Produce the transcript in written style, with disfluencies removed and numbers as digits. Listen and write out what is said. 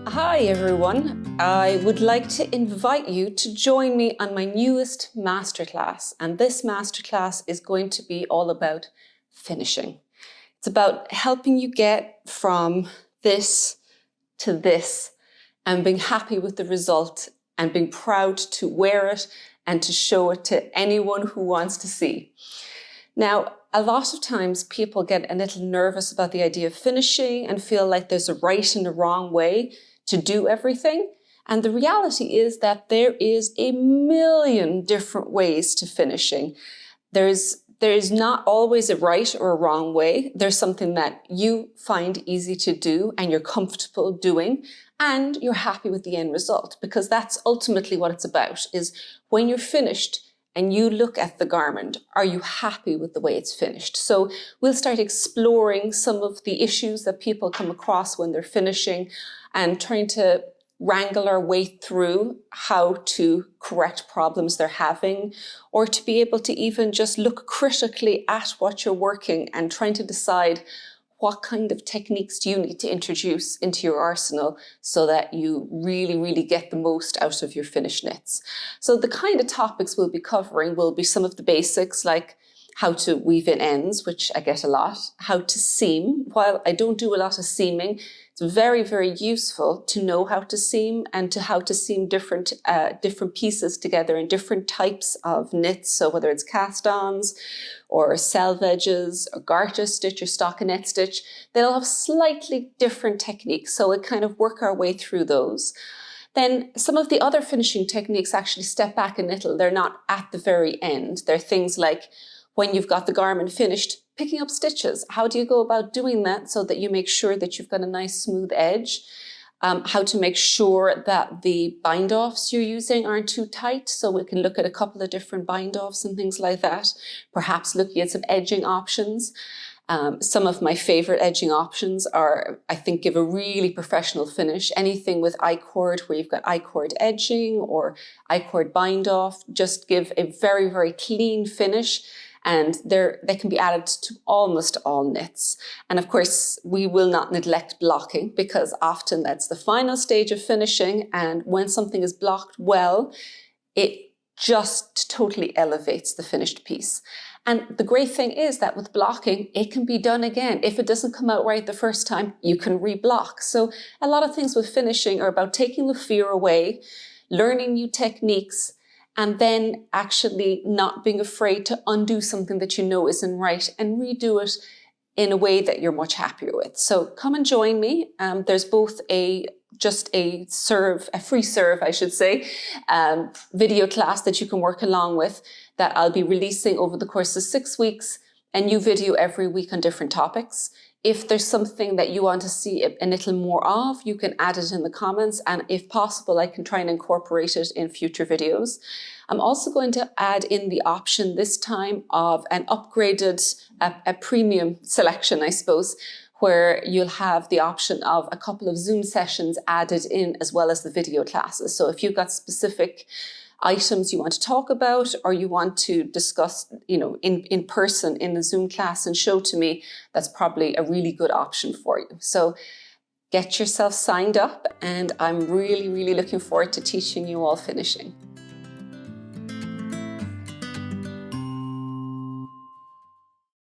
Hi everyone, I would like to invite you to join me on my newest masterclass, and this masterclass is going to be all about finishing. It's about helping you get from this to this and being happy with the result and being proud to wear it and to show it to anyone who wants to see. Now, a lot of times people get a little nervous about the idea of finishing and feel like there's a right and a wrong way to do everything. And the reality is that there is a million different ways to finishing. There is not always a right or a wrong way. There's something that you find easy to do and you're comfortable doing and you're happy with the end result, because that's ultimately what it's about, is when you're finished and you look at the garment, are you happy with the way it's finished? So we'll start exploring some of the issues that people come across when they're finishing and trying to wrangle our way through how to correct problems they're having, or to be able to even just look critically at what you're working and trying to decide what kind of techniques do you need to introduce into your arsenal so that you really get the most out of your finished knits. So the kind of topics we'll be covering will be some of the basics, like how to weave in ends, which I get a lot, how to seam. While I don't do a lot of seaming, it's very useful to know how to seam and to how to seam different pieces together in different types of knits. So whether it's cast-ons or selvages or garter stitch or stockinette stitch, they'll have slightly different techniques. So we kind of work our way through those. Then some of the other finishing techniques actually step back a little. They're not at the very end. They're things like when you've got the garment finished, picking up stitches. How do you go about doing that so that you make sure that you've got a nice smooth edge? How to make sure that the bind-offs you're using aren't too tight. So we can look at a couple of different bind-offs and things like that. Perhaps looking at some edging options. Some of my favorite edging options are, I think, give a really professional finish. Anything with I-cord, where you've got I-cord edging or I-cord bind-off, just give a very clean finish. And they can be added to almost all knits. And of course, we will not neglect blocking, because often that's the final stage of finishing. And when something is blocked well, it just totally elevates the finished piece. And the great thing is that with blocking, it can be done again. If it doesn't come out right the first time, you can reblock. So a lot of things with finishing are about taking the fear away, learning new techniques, and then actually not being afraid to undo something that you know isn't right and redo it in a way that you're much happier with. So come and join me. There's both a free serve, I should say, video class that you can work along with that I'll be releasing over the course of 6 weeks, a new video every week on different topics. If there's something that you want to see a little more of, you can add it in the comments, and if possible, I can try and incorporate it in future videos. I'm also going to add in the option this time of an upgraded, a premium selection, I suppose, where you'll have the option of a couple of Zoom sessions added in as well as the video classes. So if you've got specific items you want to talk about, or you want to discuss, in person in the Zoom class and show to me, that's probably a really good option for you. So get yourself signed up, and I'm really looking forward to teaching you all finishing.